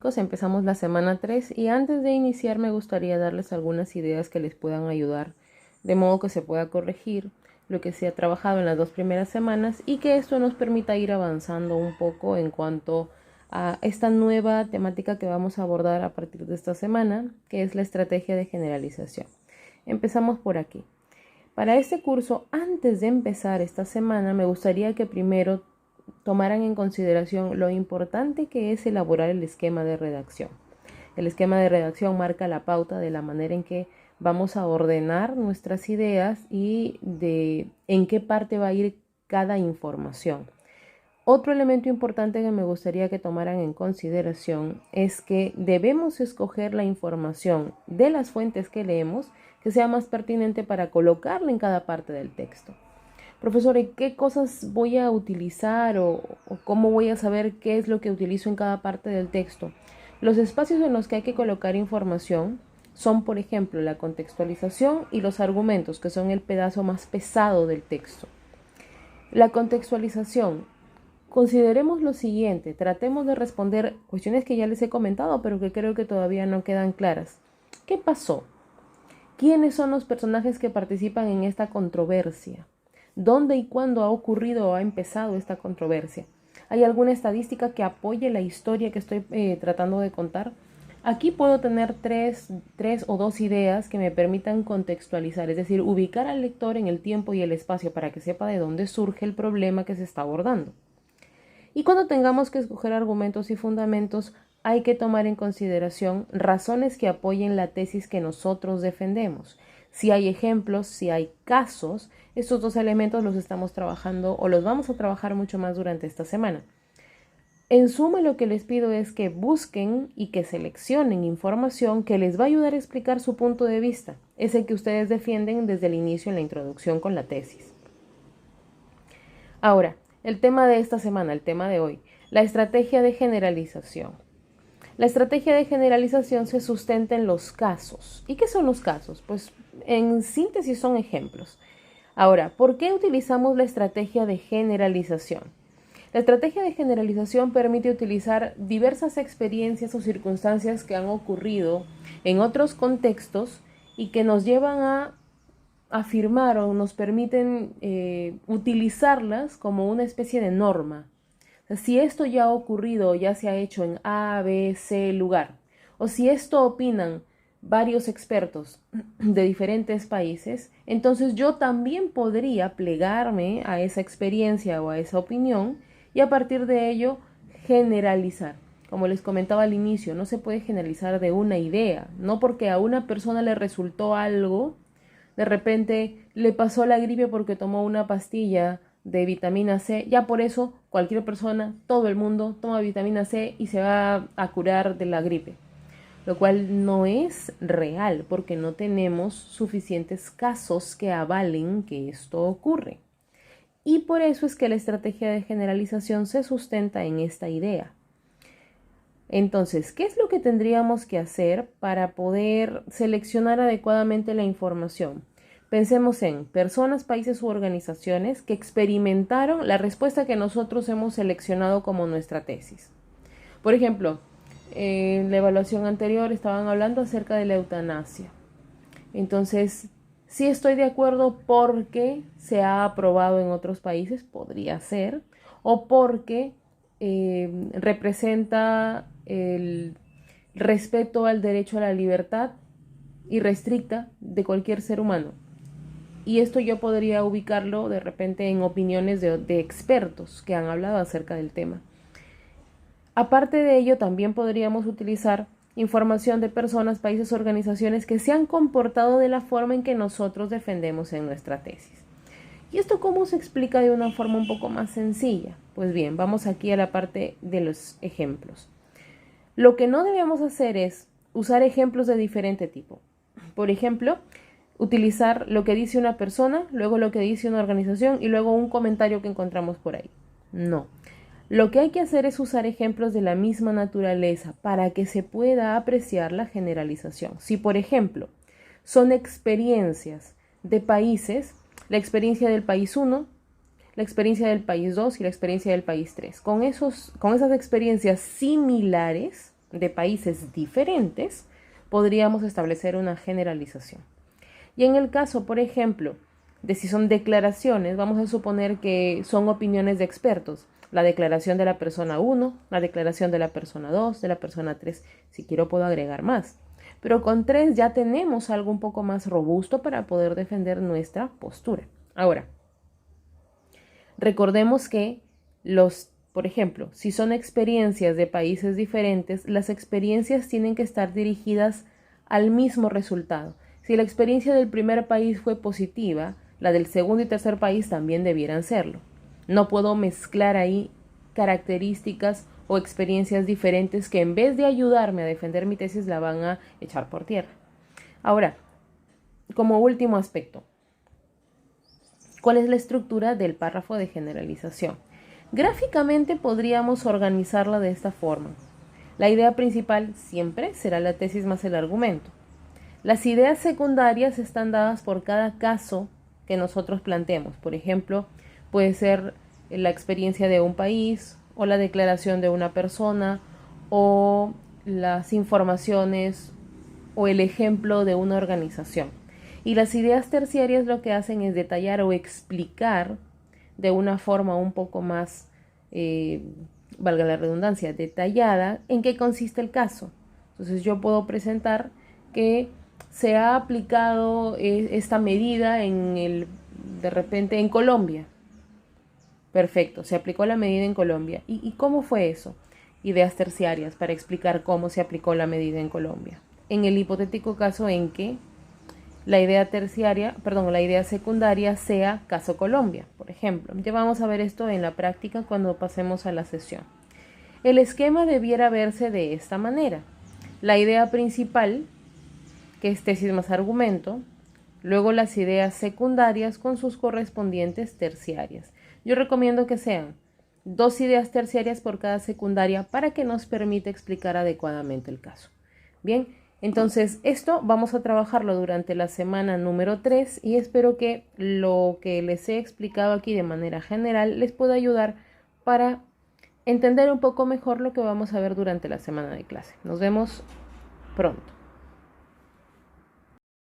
Empezamos la semana 3 y antes de iniciar me gustaría darles algunas ideas que les puedan ayudar, de modo que se pueda corregir lo que se ha trabajado en las 2 primeras semanas y que esto nos permita ir avanzando un poco en cuanto a esta nueva temática que vamos a abordar a partir de esta semana, que es la estrategia de generalización. Empezamos por aquí. Para este curso, antes de empezar esta semana, me gustaría que primero tomaran en consideración lo importante que es elaborar el esquema de redacción. El esquema de redacción marca la pauta de la manera en que vamos a ordenar nuestras ideas y de en qué parte va a ir cada información. Otro elemento importante que me gustaría que tomaran en consideración es que debemos escoger la información de las fuentes que leemos que sea más pertinente para colocarla en cada parte del texto. Profesor, ¿y qué cosas voy a utilizar o cómo voy a saber qué es lo que utilizo en cada parte del texto? Los espacios en los que hay que colocar información son, por ejemplo, la contextualización y los argumentos, que son el pedazo más pesado del texto. La contextualización. Consideremos lo siguiente, tratemos de responder cuestiones que ya les he comentado, pero que creo que todavía no quedan claras. ¿Qué pasó? ¿Quiénes son los personajes que participan en esta controversia? ¿Dónde y cuándo ha ocurrido o ha empezado esta controversia? ¿Hay alguna estadística que apoye la historia que estoy tratando de contar? Aquí puedo tener tres o dos ideas que me permitan contextualizar, es decir, ubicar al lector en el tiempo y el espacio para que sepa de dónde surge el problema que se está abordando. Y cuando tengamos que escoger argumentos y fundamentos, hay que tomar en consideración razones que apoyen la tesis que nosotros defendemos. Si hay ejemplos, si hay casos, estos dos elementos los estamos trabajando o los vamos a trabajar mucho más durante esta semana. En suma, lo que les pido es que busquen y que seleccionen información que les va a ayudar a explicar su punto de vista, ese que ustedes defienden desde el inicio en la introducción con la tesis. Ahora, el tema de esta semana, el tema de hoy, la estrategia de generalización. La estrategia de generalización se sustenta en los casos. ¿Y qué son los casos? Pues en síntesis son ejemplos. Ahora, ¿por qué utilizamos la estrategia de generalización? La estrategia de generalización permite utilizar diversas experiencias o circunstancias que han ocurrido en otros contextos y que nos llevan a afirmar o nos permiten utilizarlas como una especie de norma. O sea, si esto ya ha ocurrido o ya se ha hecho en A, B, C lugar, o si esto opinan varios expertos de diferentes países, entonces yo también podría plegarme a esa experiencia o a esa opinión y a partir de ello generalizar. Como les comentaba al inicio, no se puede generalizar de una idea, no porque a una persona le resultó algo, de repente le pasó la gripe porque tomó una pastilla de vitamina C, ya por eso cualquier persona, todo el mundo toma vitamina C y se va a curar de la gripe, lo cual no es real porque no tenemos suficientes casos que avalen que esto ocurre. Y por eso es que la estrategia de generalización se sustenta en esta idea. Entonces, ¿qué es lo que tendríamos que hacer para poder seleccionar adecuadamente la información? Pensemos en personas, países u organizaciones que experimentaron la respuesta que nosotros hemos seleccionado como nuestra tesis. Por ejemplo, en la evaluación anterior estaban hablando acerca de la eutanasia. Entonces, sí estoy de acuerdo porque se ha aprobado en otros países, podría ser, o porque representa el respeto al derecho a la libertad irrestricta de cualquier ser humano. Y esto yo podría ubicarlo de repente en opiniones de expertos que han hablado acerca del tema. Aparte de ello, también podríamos utilizar información de personas, países, organizaciones que se han comportado de la forma en que nosotros defendemos en nuestra tesis. ¿Y esto cómo se explica de una forma un poco más sencilla? Pues bien, vamos aquí a la parte de los ejemplos. Lo que no debemos hacer es usar ejemplos de diferente tipo. Por ejemplo, utilizar lo que dice una persona, luego lo que dice una organización y luego un comentario que encontramos por ahí. No. Lo que hay que hacer es usar ejemplos de la misma naturaleza para que se pueda apreciar la generalización. Si, por ejemplo, son experiencias de países, la experiencia del país 1, la experiencia del país 2 y la experiencia del país 3. Con esas experiencias similares, de países diferentes, podríamos establecer una generalización. Y en el caso, por ejemplo, de si son declaraciones, vamos a suponer que son opiniones de expertos. La declaración de la persona 1, la declaración de la persona 2, de la persona 3. Si quiero puedo agregar más. Pero con 3 ya tenemos algo un poco más robusto para poder defender nuestra postura. Ahora, recordemos que por ejemplo, si son experiencias de países diferentes, las experiencias tienen que estar dirigidas al mismo resultado. Si la experiencia del primer país fue positiva, la del segundo y tercer país también debieran serlo. No puedo mezclar ahí características o experiencias diferentes que en vez de ayudarme a defender mi tesis la van a echar por tierra. Ahora, como último aspecto, ¿cuál es la estructura del párrafo de generalización? Gráficamente podríamos organizarla de esta forma. La idea principal siempre será la tesis más el argumento. Las ideas secundarias están dadas por cada caso que nosotros planteemos. Por ejemplo, puede ser la experiencia de un país o la declaración de una persona o las informaciones o el ejemplo de una organización. Y las ideas terciarias lo que hacen es detallar o explicar de una forma un poco más, valga la redundancia, detallada en qué consiste el caso. Entonces yo puedo presentar que se ha aplicado esta medida de repente en Colombia. Perfecto, se aplicó la medida en Colombia. ¿Y cómo fue eso? Ideas terciarias para explicar cómo se aplicó la medida en Colombia. En el hipotético caso en que la idea secundaria sea caso Colombia, por ejemplo. Ya vamos a ver esto en la práctica cuando pasemos a la sesión. El esquema debiera verse de esta manera. La idea principal, que es tesis más argumento, luego las ideas secundarias con sus correspondientes terciarias. Yo recomiendo que sean 2 ideas terciarias por cada secundaria para que nos permita explicar adecuadamente el caso. Bien, entonces esto vamos a trabajarlo durante la semana número 3 y espero que lo que les he explicado aquí de manera general les pueda ayudar para entender un poco mejor lo que vamos a ver durante la semana de clase. Nos vemos pronto.